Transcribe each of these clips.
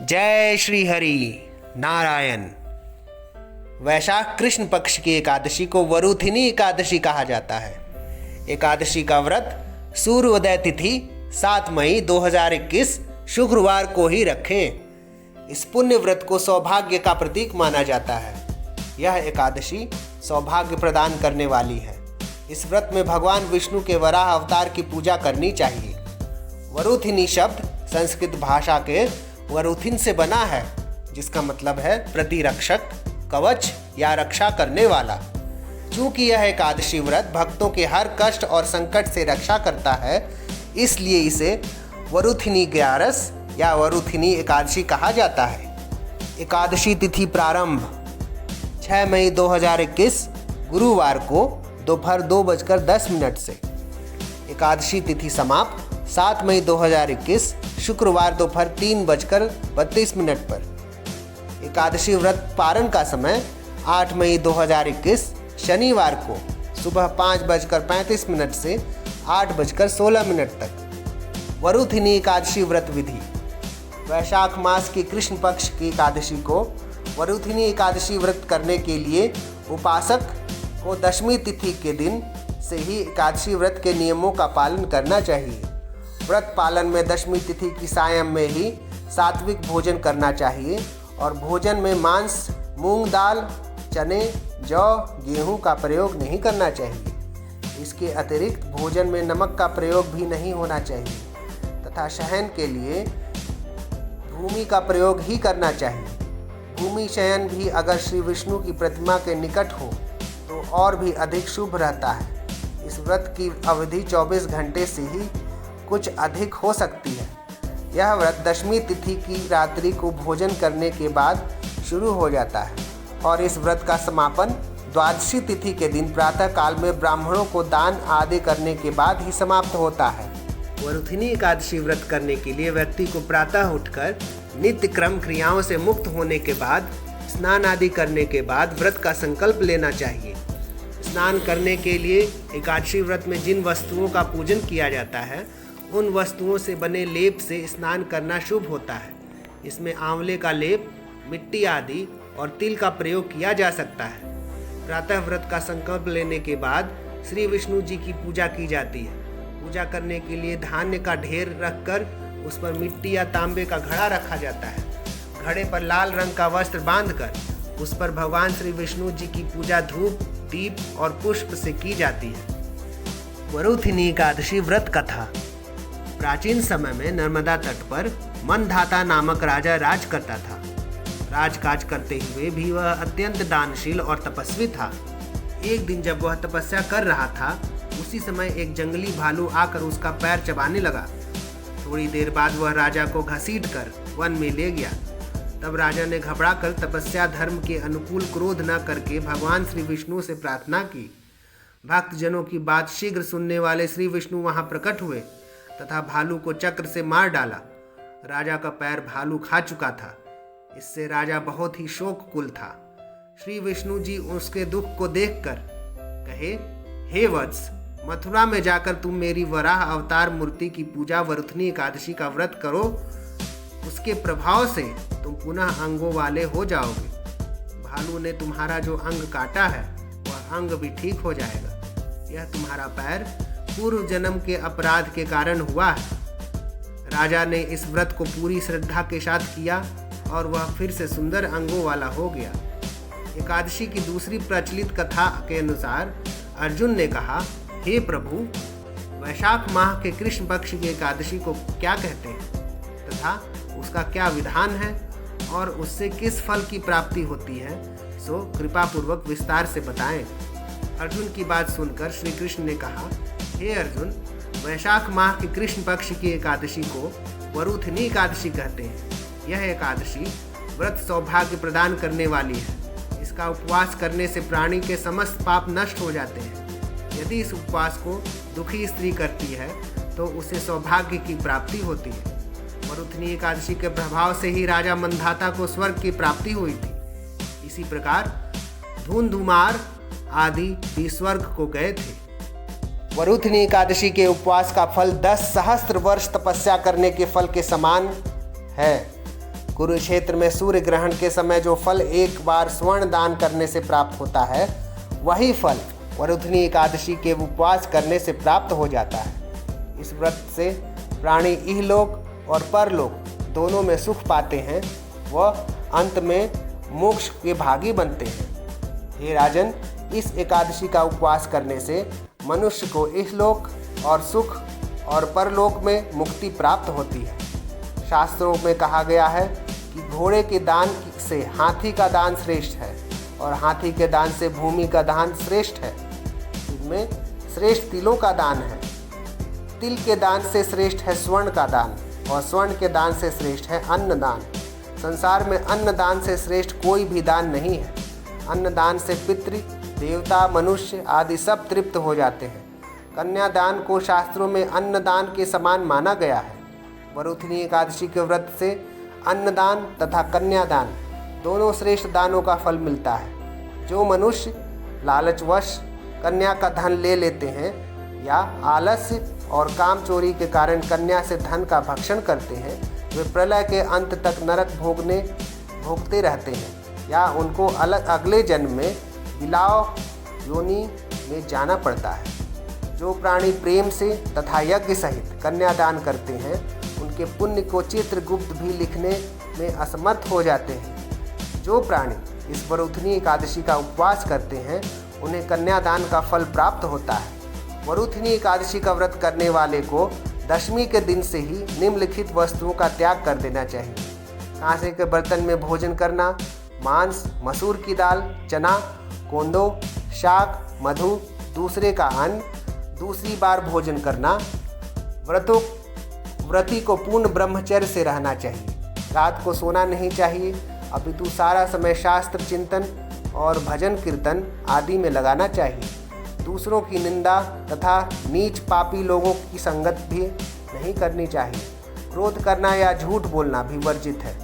जय श्री हरि नारायण। वैशाख कृष्ण पक्ष की एकादशी को वरुथिनी एकादशी कहा जाता है। एकादशी का व्रत सूर्योदय तिथि 7 मई 2021 शुक्रवार को ही रखें। इस पुण्य व्रत को सौभाग्य का प्रतीक माना जाता है। यह एकादशी सौभाग्य प्रदान करने वाली है। इस व्रत में भगवान विष्णु के वराह अवतार की पूजा करनी चाहिए। वरुथिनी शब्द संस्कृत भाषा के वरुथिन से बना है, जिसका मतलब है प्रतिरक्षक, कवच या रक्षा करने वाला। चूंकि यह एकादशी व्रत भक्तों के हर कष्ट और संकट से रक्षा करता है, इसलिए इसे वरुथिनी ग्यारस या वरुथिनी एकादशी कहा जाता है। एकादशी तिथि प्रारंभ 6 मई 2021 गुरुवार को दोपहर 2:10 से। एकादशी तिथि समाप्त 7 मई 2021 शुक्रवार दोपहर 3:32 पर। एकादशी व्रत पारण का समय 8 मई 2021 शनिवार को सुबह 5:35 से 8:16 तक। वरुथिनी एकादशी व्रत विधि। वैशाख मास की कृष्ण पक्ष की एकादशी को वरुथिनी एकादशी व्रत करने के लिए उपासक को दशमी तिथि के दिन से ही एकादशी व्रत के नियमों का पालन करना चाहिए। व्रत पालन में दशमी तिथि की सायं में ही सात्विक भोजन करना चाहिए और भोजन में मांस, मूंग दाल, चने, जौ, गेहूं का प्रयोग नहीं करना चाहिए। इसके अतिरिक्त भोजन में नमक का प्रयोग भी नहीं होना चाहिए तथा शयन के लिए भूमि का प्रयोग ही करना चाहिए। भूमि शयन भी अगर श्री विष्णु की प्रतिमा के निकट हो तो और भी अधिक शुभ रहता है। इस व्रत की अवधि 24 घंटे से ही कुछ अधिक हो सकती है। यह व्रत दशमी तिथि की रात्रि को भोजन करने के बाद शुरू हो जाता है और इस व्रत का समापन द्वादशी तिथि के दिन प्रातः काल में ब्राह्मणों को दान आदि करने के बाद ही समाप्त होता है। वरुथिनी एकादशी व्रत करने के लिए व्यक्ति को प्रातः उठकर नित्य क्रम क्रियाओं से मुक्त होने के बाद स्नान आदि करने के बाद व्रत का संकल्प लेना चाहिए। स्नान करने के लिए एकादशी व्रत में जिन वस्तुओं का पूजन किया जाता है, उन वस्तुओं से बने लेप से स्नान करना शुभ होता है। इसमें आंवले का लेप, मिट्टी आदि और तिल का प्रयोग किया जा सकता है। प्रातः व्रत का संकल्प लेने के बाद श्री विष्णु जी की पूजा की जाती है। पूजा करने के लिए धान्य का ढेर रखकर उस पर मिट्टी या तांबे का घड़ा रखा जाता है। घड़े पर लाल रंग का वस्त्र बांधकर उस पर भगवान श्री विष्णु जी की पूजा धूप, दीप और पुष्प से की जाती है। वरुथिनी एकादशी व्रत कथा। प्राचीन समय में नर्मदा तट पर मनधाता नामक राजा राज करता था। राजकाज करते हुए भी वह अत्यंत दानशील और तपस्वी था। एक दिन जब वह तपस्या कर रहा था, उसी समय एक जंगली भालू आकर उसका पैर चबाने लगा। थोड़ी देर बाद वह राजा को घसीटकर वन में ले गया। तब राजा ने घबराकर तपस्या धर्म के अनुकूल क्रोध न करके भगवान श्री विष्णु से प्रार्थना की। भक्तजनों की बात शीघ्र सुनने वाले श्री विष्णु वहां प्रकट हुए तथा भालू को चक्र से मार डाला। राजा का पैर भालू खा चुका था। इससे राजा बहुत ही शोककुल था। श्री विष्णु जी उसके दुख को देखकर कहे, हे वत्स, मथुरा में जाकर तुम मेरी वराह अवतार मूर्ति की पूजा वरुथिनी एकादशी का व्रत करो। उसके प्रभाव से तुम पुनः अंगों वाले हो जाओगे। भालू ने तुम्हारा जो अंग काटा है वह अंग भी ठीक हो जाएगा। यह तुम्हारा पैर पूर्व जन्म के अपराध के कारण हुआ है। राजा ने इस व्रत को पूरी श्रद्धा के साथ किया और वह फिर से सुंदर अंगों वाला हो गया। एकादशी की दूसरी प्रचलित कथा के अनुसार अर्जुन ने कहा, हे प्रभु, वैशाख माह के कृष्ण पक्ष की एकादशी को क्या कहते हैं तथा उसका क्या विधान है और उससे किस फल की प्राप्ति होती है, सो कृपा पूर्वक विस्तार से बताएं। अर्जुन की बात सुनकर श्री कृष्ण ने कहा, हे अर्जुन, वैशाख माह के कृष्ण पक्ष की एकादशी को वरुथिनी एकादशी कहते हैं। यह एकादशी व्रत सौभाग्य प्रदान करने वाली है। इसका उपवास करने से प्राणी के समस्त पाप नष्ट हो जाते हैं। यदि इस उपवास को दुखी स्त्री करती है तो उसे सौभाग्य की प्राप्ति होती है। वरुथिनी एकादशी के प्रभाव से ही राजा मंधाता को स्वर्ग की प्राप्ति हुई थी। इसी प्रकार धुंधुमार आदि भी स्वर्ग को गए थे। वरुथिनी एकादशी के उपवास का फल 10 सहस्त्र वर्ष तपस्या करने के फल के समान है। कुरुक्षेत्र में सूर्य ग्रहण के समय जो फल एक बार स्वर्ण दान करने से प्राप्त होता है, वही फल वरुथिनी एकादशी के उपवास करने से प्राप्त हो जाता है। इस व्रत से प्राणी इहलोक और परलोक दोनों में सुख पाते हैं व अंत में मोक्ष के भागी बनते हैं। हे राजन, इस एकादशी का उपवास करने से मनुष्य को इहलोक और सुख और परलोक में मुक्ति प्राप्त होती है। शास्त्रों में कहा गया है कि घोड़े के दान से हाथी का दान श्रेष्ठ है और हाथी के दान से भूमि का दान श्रेष्ठ है। इसमें श्रेष्ठ तिलों का दान है। तिल के दान से श्रेष्ठ है स्वर्ण का दान और स्वर्ण के दान से श्रेष्ठ है अन्न दान। संसार में अन्न दान से श्रेष्ठ कोई भी दान नहीं है। अन्न दान से पितृ, देवता, मनुष्य आदि सब तृप्त हो जाते हैं। कन्यादान को शास्त्रों में अन्नदान के समान माना गया है। वरुथिनी एकादशी के व्रत से अन्नदान तथा कन्यादान दोनों श्रेष्ठ दानों का फल मिलता है। जो मनुष्य लालचवश कन्या का धन ले लेते हैं या आलस्य और काम चोरी के कारण कन्या से धन का भक्षण करते हैं, वे प्रलय के अंत तक नरक भोगते रहते हैं या उनको अगले जन्म में बिलाव योनि में जाना पड़ता है। जो प्राणी प्रेम से तथा यज्ञ सहित कन्यादान करते हैं, उनके पुण्य को चित्रगुप्त भी लिखने में असमर्थ हो जाते हैं। जो प्राणी इस वरुथिनी एकादशी का उपवास करते हैं, उन्हें कन्यादान का फल प्राप्त होता है। वरुथिनी एकादशी का व्रत करने वाले को दशमी के दिन से ही निम्नलिखित वस्तुओं का त्याग कर देना चाहिए। कांसे के बर्तन में भोजन करना, मांस, मसूर की दाल, चना, कोंदो, शाक, मधु, दूसरे का अन्न, दूसरी बार भोजन करना। व्रती को पूर्ण ब्रह्मचर्य से रहना चाहिए। रात को सोना नहीं चाहिए, अपितु सारा समय शास्त्र चिंतन और भजन कीर्तन आदि में लगाना चाहिए। दूसरों की निंदा तथा नीच पापी लोगों की संगत भी नहीं करनी चाहिए। क्रोध करना या झूठ बोलना भी वर्जित है।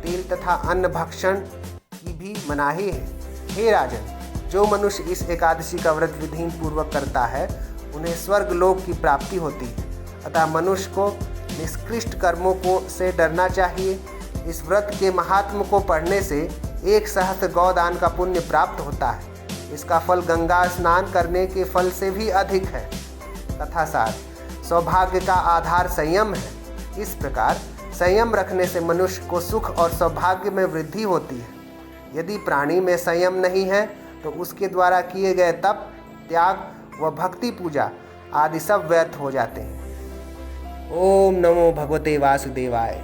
तेल तथा अन्न भक्षण की भी मनाही है। हे राजन, जो मनुष्य इस एकादशी का व्रत विधिन पूर्वक करता है, उन्हें स्वर्ग लोक की प्राप्ति होती है। अतः मनुष्य को निष्कृष्ट कर्मों से डरना चाहिए। इस व्रत के महात्म को पढ़ने से 1 सहस्त्र गौदान का पुण्य प्राप्त होता है। इसका फल गंगा स्नान करने के फल से भी अधिक है। कथा सार, सौभाग्य का आधार संयम है। इस प्रकार संयम रखने से मनुष्य को सुख और सौभाग्य में वृद्धि होती है। यदि प्राणी में संयम नहीं है तो उसके द्वारा किए गए तप, त्याग व भक्ति पूजा आदि सब व्यर्थ हो जाते हैं। ओम नमो भगवते वासुदेवाय।